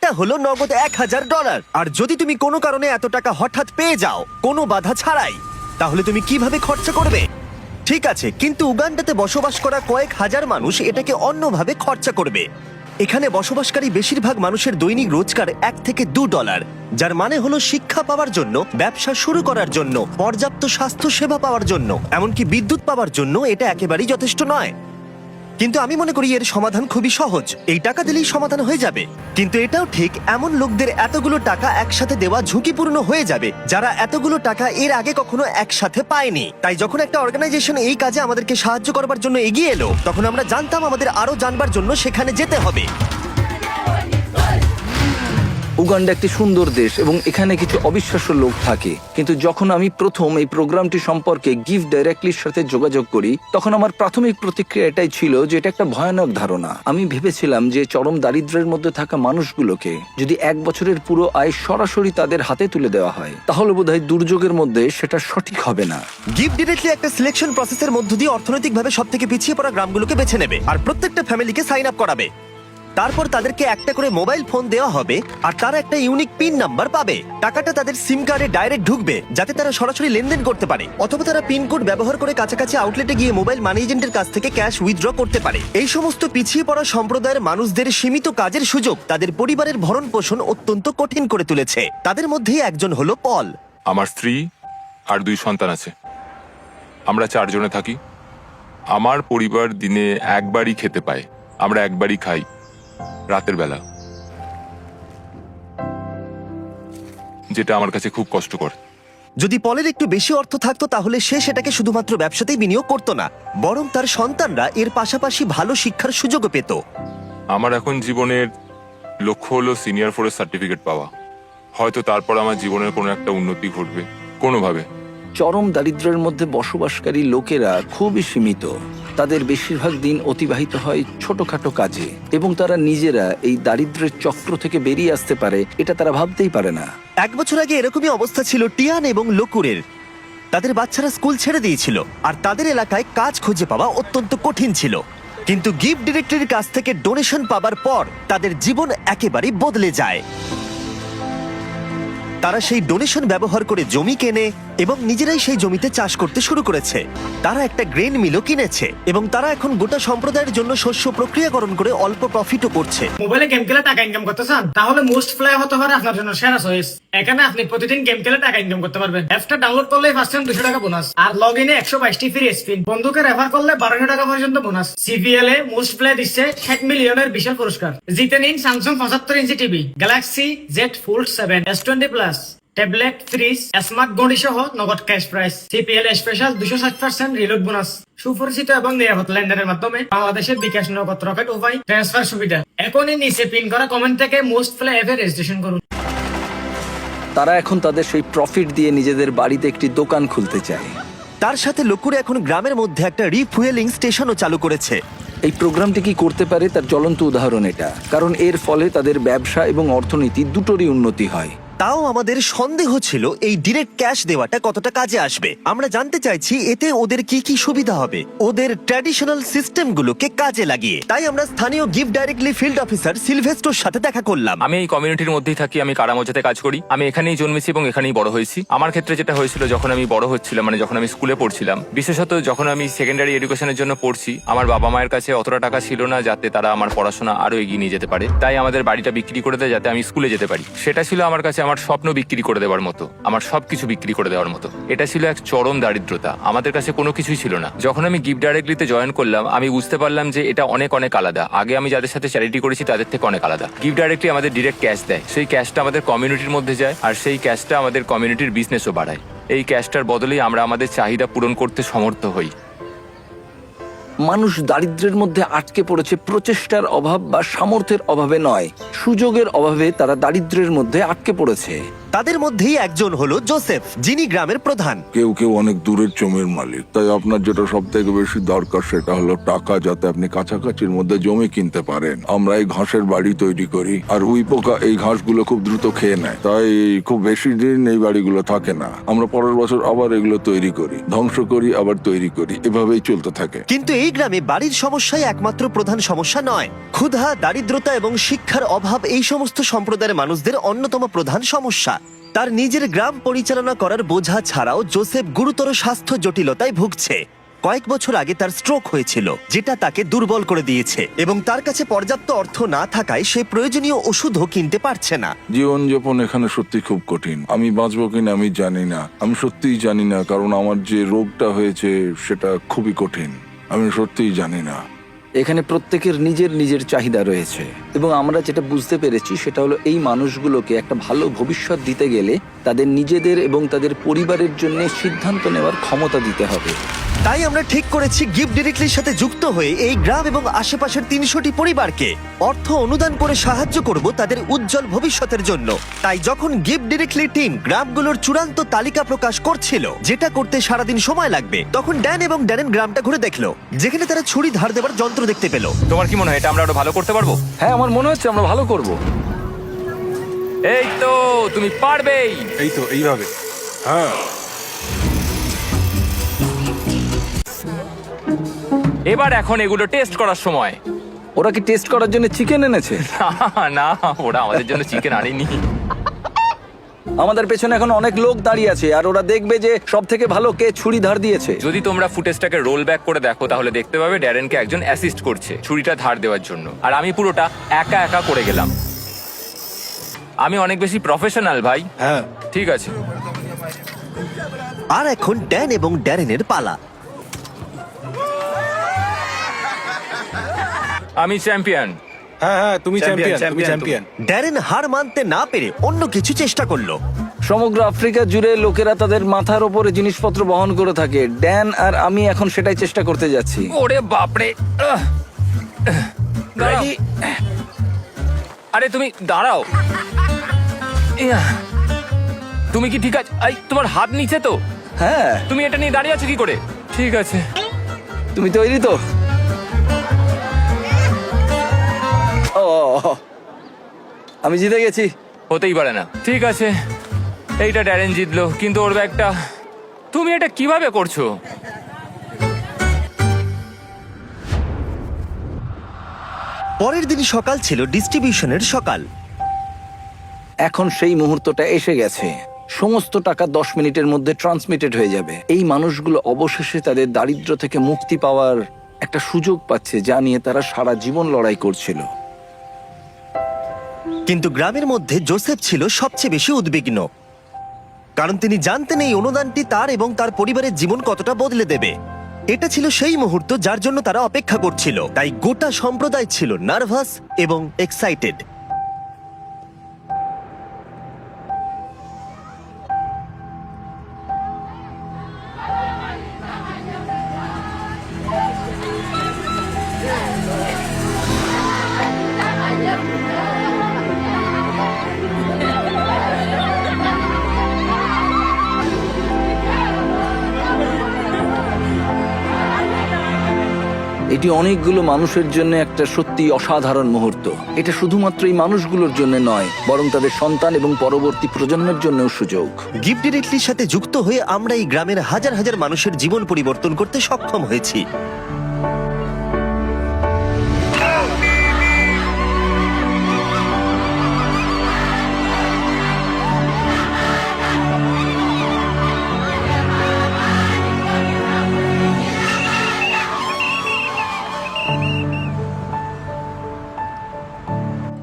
এটা হলো নগদ $1000। আর যদি তুমি কোনো কারণে এত টাকা হঠাৎ পেয়ে যাও কোনো বাধা ছাড়াই, তাহলে তুমি কিভাবে খরচা করবে? ঠিক আছে, কিন্তু উগান্ডাতে বসবাস করা কয়েক হাজার মানুষ এটাকে অন্যভাবে খরচা করবে। এখানে বসবাসকারী বেশিরভাগ মানুষের দৈনিক রোজগার $1 থেকে $2, যার মানে হলো শিক্ষা পাওয়ার জন্য, ব্যবসা শুরু করার জন্য, পর্যাপ্ত স্বাস্থ্য সেবা পাওয়ার জন্য, এমনকি বিদ্যুৎ পাওয়ার জন্য এটা একেবারেই যথেষ্ট নয়। কিন্তু আমি মনে করি এর সমাধান খুবই সহজ, এই টাকা দিলেই সমাধান হয়ে যাবে। কিন্তু এটাও ঠিক, এমন লোকদের এতগুলো টাকা একসাথে দেওয়া ঝুঁকিপূর্ণ হয়ে যাবে যারা এতগুলো টাকা এর আগে কখনো একসাথে পায়নি। তাই যখন একটা অর্গানাইজেশন এই কাজে আমাদেরকে সাহায্য করবার জন্য এগিয়ে এলো, তখন আমরা জানতাম আমাদের আরো জানবার জন্য সেখানে যেতে হবে। উগান্ডা একটি সুন্দর দেশ এবং এখানে কিছু অবিশ্বাস্য লোক থাকে, কিন্তু যখন আমি প্রথম এই প্রোগ্রামটি সম্পর্কে গিভ ডাইরেক্টলির সাথে যোগাযোগ করি, তখন আমার প্রাথমিক প্রতিক্রিয়া এটাই ছিল যে এটা একটা ভয়ানক ধারণা। আমি ভেবেছিলাম যে চরম দারিদ্র্যের মধ্যে থাকা মানুষগুলোকে যদি 1 বছরের পুরো আয় সরাসরি তাদের হাতে তুলে দেওয়া হয়, তাহলে বোধহয় দুর্যোগের মধ্যে সেটা সঠিক হবে না। গিভ ডিরেক্টলি একটা সিলেকশন প্রসেসের মধ্য দিয়ে অর্থনৈতিকভাবে সবথেকে পিছিয়ে পড়া গ্রামগুলোকে বেছে নেবে আর প্রত্যেকটা ফ্যামিলিকে সাইন আপ করাবে। তারপর তাদেরকে একটা করে মোবাইল ফোন দেওয়া হবে আর তারা একটা ইউনিক পিন নাম্বার পাবে। টাকাটা তাদের সিম কার্ডে ডাইরেক্ট ঢুকবে যাতে তারা সরাসরি লেনদেন করতে পারে, অথবা তারা পিন কোড ব্যবহার করে কাছাকাছি আউটলেটে গিয়ে মোবাইল মানি এজেন্টের কাছ থেকে ক্যাশ উইথড্র করতে পারে। এই সমস্ত পিছিয়ে পড়া সম্প্রদায়ের মানুষদের সীমিত কাজের সুযোগ তাদের পরিবারের ভরণ পোষণ অত্যন্ত কঠিন করে তুলেছে। তাদের মধ্যেই একজন হলো পল। আমার স্ত্রী আর 2 সন্তান আছে। আমরা 4 জনে থাকি। আমার পরিবার দিনে একবারই খেতে পায়, আমরা একবারই খাই, রাতের বেলা, যেটা আমার কাছে খুব কষ্টকর। যদি পলের একটু বেশি অর্থ থাকতো তাহলে সে সেটাকে শুধুমাত্র ব্যবসাতেই বিনিয়োগ করতো না, বরং তার সন্তানরা এর পাশাপাশি ভালো শিক্ষার সুযোগও পেত। আমার এখন জীবনের লক্ষ্য হলো সিনিয়র 4 সার্টিফিকেট পাওয়া। হয়তো তারপর আমার জীবনের কোনো একটা উন্নতি ঘটবে কোনোভাবে। চরম দারিদ্র্যের মধ্যে বসবাসকারী লোকেরা খুবই সীমিত। তাদের বেশিরভাগ দিন অতিবাহিত হয় ছোটখাটো কাজে এবং তারা নিজেরা এই দারিদ্র্যের চক্র থেকে বেরিয়ে আসতে পারে এটা তারা ভাবতেই পারে না। 1 বছর আগে এরকমই অবস্থা ছিল টিয়ান এবং লোকুরের। তাদের বাচ্চারা স্কুল ছেড়ে দিয়েছিল আর তাদের এলাকায় কাজ খুঁজে পাওয়া অত্যন্ত কঠিন ছিল। কিন্তু গিফট ডিরেক্টরির কাছ থেকে ডোনেশন পাবার পর তাদের জীবন একেবারেই বদলে যায়। তারা সেই ডোনেশন ব্যবহার করে জমি কেনে এবং নিজেরাই সেই জমিতে চাষ করতে শুরু করেছে। তারা একটা গ্রেন মিলও কিনেছে এবং তারা এখন গোটা সম্প্রদায়ের জন্য শস্য প্রক্রিয়াকরণ করে অল্প প্রফিটও করছে। মোবাইলে গেম খেলে টাকা ইনকাম করতে চান? তাহলে মোস্ট প্লে হতে পারে আপনার জন্য সেরা চয়েস। এখানে আপনি প্রতিদিন গেম খেলে টাকা ইনকাম করতে পারবেন। অ্যাপটা ডাউনলোড করলে ফার্স্ট টাইম 200 টাকা বোনাস, আর লগ ইনে 122টি ফ্রি স্পিন। বন্ধুকে রেফার করলে 1200 টাকা পর্যন্ত বোনাস। সিপিএল এ মোস্ট প্লে দিচ্ছে 60 মিলিয়নের বিশাল পুরস্কার। জিতে নিন Samsung 75 inch TV, Galaxy Z Fold 7, S20+, tablet, fridge, smart ঘড়ি সহ নগদ cash price. CPL special 260% reload bonus. সুপরিচিত এবং নিরাপদ লেনদেনের মাধ্যমে বাংলাদেশের বিকাশ নগদ রকেট উপায় ট্রান্সফার সুবিধা। এখনই নিচে পিন করা কমেন্ট থেকে মোস্ট প্লে অ্যাপে রেজিস্ট্রেশন করুন। তারা এখন তাদের সেই প্রফিট দিয়ে নিজেদের বাড়িতে একটি দোকান খুলতে চায়। তার সাথে লোকুরে এখন গ্রামের মধ্যে একটা রিফুয়েলিং স্টেশনও চালু করেছে। এই প্রোগ্রামটি কি করতে পারে তার জ্বলন্ত উদাহরণ এটা, কারণ এর ফলে তাদের ব্যবসা এবং অর্থনীতি দুটোরই উন্নতি হয়। তাও আমাদের সন্দেহ ছিল এই ডিরেক্ট ক্যাশ দেওয়াটা কতটা কাজে আসবে। আমরা জানতে চাইছি এতে ওদের কি কি সুবিধা হবে ওদের ট্র্যাডিশনাল সিস্টেমগুলোকে কাজে লাগিয়ে। তাই আমরা স্থানীয় গিফট ডাইরেক্টলি ফিল্ড অফিসার সিলভেস্টোর সাথে দেখা করলাম। আমি এই কমিউনিটির মধ্যেই থাকি, আমি কারামোজাতে কাজ করি। আমি এখানেই জন্মেছি এবং এখানেই বড় হয়েছি। আমার ক্ষেত্রে যেটা হয়েছিল, যখন আমি বড় হচ্ছিলাম, মানে যখন আমি স্কুলে পড়ছিলাম, বিশেষত যখন আমি সেকেন্ডারি এডুকেশনের জন্য পড়ছি, আমার বাবা মায়ের কাছে অতটা টাকা ছিল না যাতে তারা আমার পড়াশোনা আরো এগিয়ে নিয়ে যেতে পারে। তাই আমাদের বাড়িটা বিক্রি করে দেয় যাতে আমি স্কুলে যেতে পারি। সেটা ছিল আমার কাছে আমার স্বপ্ন বিক্রি করে দেওয়ার মতো, আমার সবকিছু বিক্রি করে দেওয়ার মতো। এটা ছিল এক চরম দারিদ্রতা, আমাদের কাছে কোনো কিছুই ছিল না। যখন আমি গিফট ডাইরেক্টলিতে জয়েন করলাম, আমি বুঝতে পারলাম যে এটা অনেক অনেক আলাদা। আগে আমি যাদের সাথে চ্যারিটি করেছি তাদের থেকে অনেক আলাদা। গিফট ডাইরেক্টলি আমাদের ডিরেক্ট ক্যাশ দেয়, সেই ক্যাশটা আমাদের কমিউনিটির মধ্যে যায় আর সেই ক্যাশটা আমাদের কমিউনিটির বিজনেসও বাড়ায়। এই ক্যাশটার বদলেই আমরা আমাদের চাহিদা পূরণ করতে সমর্থ হই। মানুষ দারিদ্র্যের মধ্যে আটকে পড়েছে প্রচেষ্টার অভাব বা সামর্থ্যের অভাবে নয়, সুযোগের অভাবে তারা দারিদ্র্যের মধ্যে আটকে পড়েছে। তাদের মধ্যেই একজন হলো জোসেফ, যিনি গ্রামের প্রধান। কেউ কেউ অনেক দূরের জমির মালিক, তাই আপনার যেটা সব থেকে বেশি দরকার সেটা হলো টাকা, যাতে আপনি কাছাকাছির মধ্যে জমি কিনতে পারেন। আমরা এই ঘাসের বাড়ি তৈরি করি, আর উই পোকা এই ঘাসগুলো খুব দ্রুত খেয়ে নেয়, তাই খুব বেশি দিন এই বাড়িগুলো থাকে না। আমরা পরের বছর আবার এগুলো তৈরি করি, ধ্বংস করি, আবার তৈরি করি, এভাবেই চলতে থাকে। কিন্তু এই গ্রামে বাড়ির সমস্যাই একমাত্র প্রধান সমস্যা নয়। ক্ষুধা, দারিদ্রতা এবং শিক্ষার অভাব এই সমস্ত সম্প্রদায়ের মানুষদের অন্যতম প্রধান সমস্যা। তার নিজের গ্রাম পরিচালনা করার বোঝা ছাড়াও জোসেফ গুরুতর স্বাস্থ্য জটিলতায় ভুগছে। কয়েক বছর আগে তার স্ট্রোক হয়েছিল, যেটা তাকে দুর্বল করে দিয়েছে, এবং তার কাছে পর্যাপ্ত অর্থ না থাকায় সে প্রয়োজনীয় ওষুধও কিনতে পারছে না। জীবনযাপন এখানে সত্যি খুব কঠিন। আমি বাঁচবো কিনা আমি জানি না, আমি সত্যিই জানি না, কারণ আমার যে রোগটা হয়েছে সেটা খুবই কঠিন। আমি সত্যিই জানি না। এখানে প্রত্যেকের নিজের নিজের চাহিদা রয়েছে, এবং আমরা যেটা বুঝতে পেরেছি সেটা হলো এই মানুষগুলোকে একটা ভালো ভবিষ্যৎ দিতে গেলে তাদের নিজেদের এবং তাদের পরিবারের জন্য সিদ্ধান্ত নেওয়ার ক্ষমতা দিতে হবে। তাই আমরা ঠিক করেছি গিফট ডিরেক্টলির সাথে যুক্ত হয়ে এই গ্রাম এবং আশেপাশের 300টি পরিবারকে অর্থ অনুদান করে সাহায্য করব তাদের উজ্জ্বল ভবিষ্যতের জন্য। তাই যখন গিফট ডিরেক্টলি টিম গ্রামগুলোর চূড়ান্ত তালিকা প্রকাশ করছিল, যেটা করতে সারাদিন সময় লাগবে, তখন ড্যান এবং ড্যারেন গ্রামটা ঘুরে দেখলো, যেখানে তারা ছুরি ধার দেবার যন্ত্র দেখতে পেল। তোমার কি মনে হয় এটা আমরা আরো ভালো করতে পারবো? হ্যাঁ, আমার মনে হচ্ছে আমরা ভালো করব। এই তো, তুমি পারবেই। এই তো এইভাবে। হ্যাঁ, এবার এখন এগুলো টেস্ট করার সময়। ওরা কি টেস্ট করার জন্য চিকেন এনেছে? না, ওরা আমাদের জন্য চিকেন আনেনি। আমাদের পেছনে এখন অনেক লোক দাঁড়িয়ে আছে, আর ওরা দেখবে যে সব থেকে ভালো কে ছুরি ধার দিয়েছে। যদি তোমরা ফুটেজটাকে রোল ব্যাক করে দেখো তাহলে দেখতে পাবে ড্যারেনকে একজন অ্যাসিস্ট করছে ছুরিটা ধার দেওয়ার জন্য, আর আমি পুরোটা একা একা করে গেলাম। আমি অনেক বেশি প্রফেশনাল ভাই। হ্যাঁ, ঠিক আছে। আর এখন ড্যান এবং ড্যারেনের পালা। আমি চ্যাম্পিয়ন। হ্যাঁ, তুমি চ্যাম্পিয়ন, তুমি চ্যাম্পিয়ন। ড্যারেন হার মানতে না পেরে অন্য কিছু চেষ্টা করলো। সমগ্র আফ্রিকা জুড়ে লোকেরা তাদের মাথার ওপরে জিনিসপত্র বহন করে থাকে। ড্যান আর আমি এখন সেটাই চেষ্টা করতে যাচ্ছি। ওরে বাপরে। দাঁড়াও। আরে তুমি দাঁড়াও। ইয়া, তুমি কি ঠিক আছে? তোমার হাত নিচে তো? হ্যাঁ। তুমি এটা নিয়ে দাঁড়িয়ে আছো কি করে? ঠিক আছে। তুমি তৈরি তো? ও, আমি জিতে গেছি। হতেই পারে না। ঠিক আছে, এইটা ড্যারেন জিতলো, কিন্তু ওর ব্যাগটা। তুমি এটা কিভাবে করছো? পরের দিন সকাল ছিল ডিস্ট্রিবিউশনের সকাল। এখন সেই মুহূর্তটা এসে গেছে। সমস্ত টাকা 10 মিনিটের মধ্যে ট্রান্সমিটেড হয়ে যাবে। এই মানুষগুলো অবশেষে তাদের দারিদ্র্য থেকে মুক্তি পাওয়ার একটা সুযোগ পাচ্ছে, যা নিয়ে তারা সারা জীবন লড়াই করছিল। কিন্তু গ্রামের মধ্যে জোসেফ ছিল সবচেয়ে বেশি উদ্বিগ্ন, কারণ তিনি জানতেন এই অনুদানটি তার এবং তার পরিবারের জীবন কতটা বদলে দেবে। এটা ছিল সেই মুহূর্ত যার জন্য তারা অপেক্ষা করছিল, তাই গোটা সম্প্রদায় ছিল নার্ভাস এবং এক্সাইটেড। এটি অনেকগুলো মানুষের জন্য একটা সত্যি অসাধারণ মুহূর্ত। এটা শুধুমাত্র এই মানুষগুলোর জন্য নয়, বরং তাদের সন্তান এবং পরবর্তী প্রজন্মের জন্যও সুযোগ। গিফট ডিরেক্টলির সাথে যুক্ত হয়ে আমরা এই গ্রামের হাজার হাজার মানুষের জীবন পরিবর্তন করতে সক্ষম হয়েছি।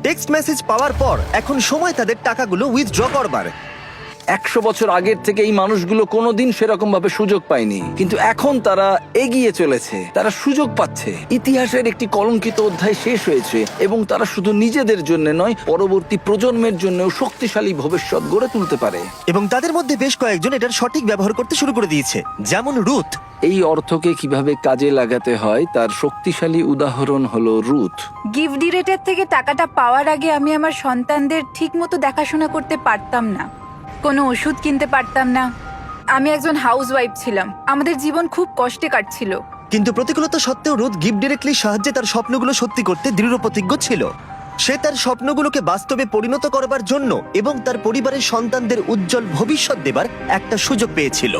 টেক্সট মেসেজ পাওয়ার পর এখন সময় তাদের টাকাগুলো উইথড্র করবার। 100 বছর আগের থেকে এই মানুষগুলো কোনোদিন সেরকম ভাবে সুযোগ পায়নি, কিন্তু এখন তারা এগিয়ে চলেছে, তারা সুযোগ পাচ্ছে। ইতিহাসের একটি কলঙ্কিত অধ্যায় শেষ হয়েছে, এবং তারা শুধু নিজেদের জন্য নয়, পরবর্তী প্রজন্মের জন্যও শক্তিশালী ভবিষ্যৎ গড়ে তুলতে পারে। এবং তাদের মধ্যে বেশ কয়েকজন এটার সঠিক ব্যবহার করতে শুরু করে দিয়েছে, যেমন রুথ। এই অর্থকে কিভাবে কাজে লাগাতে হয় তার শক্তিশালী উদাহরণ হলো রুথ। গিফট ডিরেক্টর থেকে টাকাটা পাওয়ার আগে আমি আমার সন্তানদের ঠিকমতো দেখাশোনা করতে পারতাম না। কোনো ওষুধ কিনতে পারতাম না। আমি একজন হাউসওয়াইফ ছিলাম, আমাদের জীবন খুব কষ্টে কাটছিল। কিন্তু প্রতিকূলতা সত্ত্বেও রুথ গিফট ডিরেক্টলির সাহায্যে তার স্বপ্নগুলো সত্যি করতে দৃঢ়প্রতিজ্ঞ ছিল। সে তার স্বপ্নগুলোকে বাস্তবে পরিণত করবার জন্য এবং তার পরিবারের সন্তানদের উজ্জ্বল ভবিষ্যৎ দেবার একটা সুযোগ পেয়েছিল।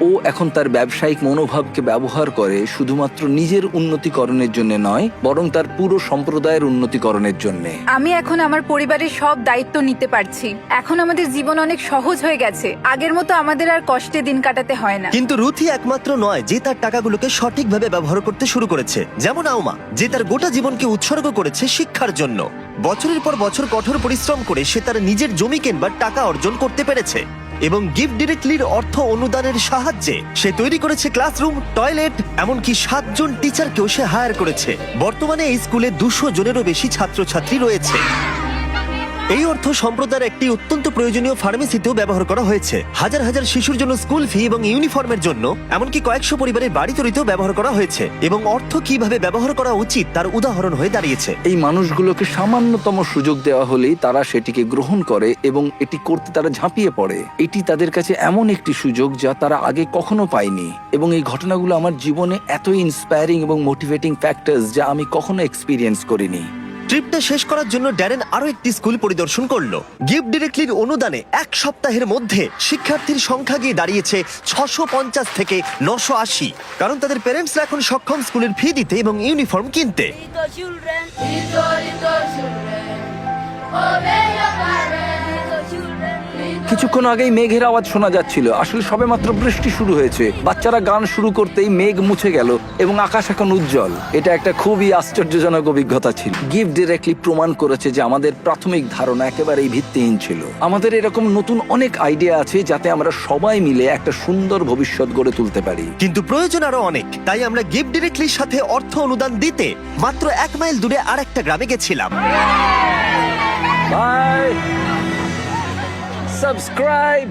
ও এখন তার ব্যবসায়িক মনোভাবকে ব্যবহার করে শুধুমাত্র নিজের উন্নতিকরণের জন্য নয়, বরং তার পুরো সম্প্রদায়ের উন্নতিকরণের জন্য। আমি এখন আমার পরিবারের সব দায়িত্ব নিতে পারছি। এখন আমাদের জীবন অনেক সহজ হয়ে গেছে, আগের মতো আমাদের আর কষ্টে দিন কাটাতে হয় না। কিন্তু রুথই একমাত্র নয় যে তার টাকাগুলোকে সঠিকভাবে ব্যবহার করতে শুরু করেছে, যেমন আউমা, যে তার গোটা জীবনকে উৎসর্গ করেছে শিক্ষার জন্য। বছরের পর বছর কঠোর পরিশ্রম করে সে তার নিজের জমি কেনবার টাকা অর্জন করতে পেরেছে এবং গিফট ডিরেক্টলির অর্থ অনুদানের সাহায্যে সে তৈরি করেছে ক্লাসরুম, টয়লেট, এমনকি 7 জন টিচারকেও সে হায়ার করেছে। বর্তমানে এই স্কুলে 200 জনেরও বেশি ছাত্রছাত্রী রয়েছে। এই অর্থ সম্প্রদায়ের একটি অত্যন্ত প্রয়োজনীয় ফার্মেসিতেও ব্যবহার করা হয়েছে। হাজার হাজার শিশুর জন্য স্কুল ফি এবং ইউনিফর্মের জন্য, এমনকি কয়েকশো পরিবারের বাড়ি তৈরিতেও ব্যবহার করা হয়েছে। এবং অর্থ কিভাবে ব্যবহার করা উচিত তার উদাহরণ হয়ে দাঁড়িয়েছে। এই মানুষগুলোকে সামান্যতম সুযোগ দেওয়া হলেই তারা সেটিকে গ্রহণ করে এবং এটি করতে তারা ঝাঁপিয়ে পড়ে। এটি তাদের কাছে এমন একটি সুযোগ যা তারা আগে কখনো পায়নি। এবং এই ঘটনাগুলো আমার জীবনে এতই ইন্সপায়ারিং এবং মোটিভেটিং ফ্যাক্টরস যা আমি কখনো এক্সপিরিয়েন্স করিনি। ট্রিপটা শেষ করার জন্য ড্যারেন আরো একটি স্কুল পরিদর্শন করলো। গিফট ডিরেক্টলির অনুদানে 1 সপ্তাহের মধ্যে শিক্ষার্থীর সংখ্যা গিয়ে দাঁড়িয়েছে 650 থেকে 980, কারণ তাদের প্যারেন্টসরা এখন সক্ষম স্কুলের ফি দিতে এবং ইউনিফর্ম কিনতে। Little children, little children, obey your parents. Little children, little কিছুক্ষণ আগেই মেঘের আওয়াজ শোনা যাচ্ছিল। আসলে সবেমাত্র বৃষ্টি শুরু হয়েছে। বাচ্চারা গান শুরু করতেই মেঘ মুছে গেল এবং আকাশ এখন উজ্জ্বল। এটা একটা খুবই আশ্চর্যজনক অভিজ্ঞতা ছিল। গিফট ডিরেক্টলি প্রমাণ করেছে যে আমাদের প্রাথমিক ধারণা একেবারেই ভিত্তিহীন ছিল। আমাদের এরকম নতুন অনেক আইডিয়া আছে যাতে আমরা সবাই মিলে একটা সুন্দর ভবিষ্যৎ গড়ে তুলতে পারি। কিন্তু প্রয়োজন আরো অনেক, তাই আমরা গিফট ডিরেক্টলির সাথে অর্থ অনুদান দিতে মাত্র 1 মাইল দূরে আরেকটা গ্রামে গেছিলাম। বাই। সাবস্ক্রাইব।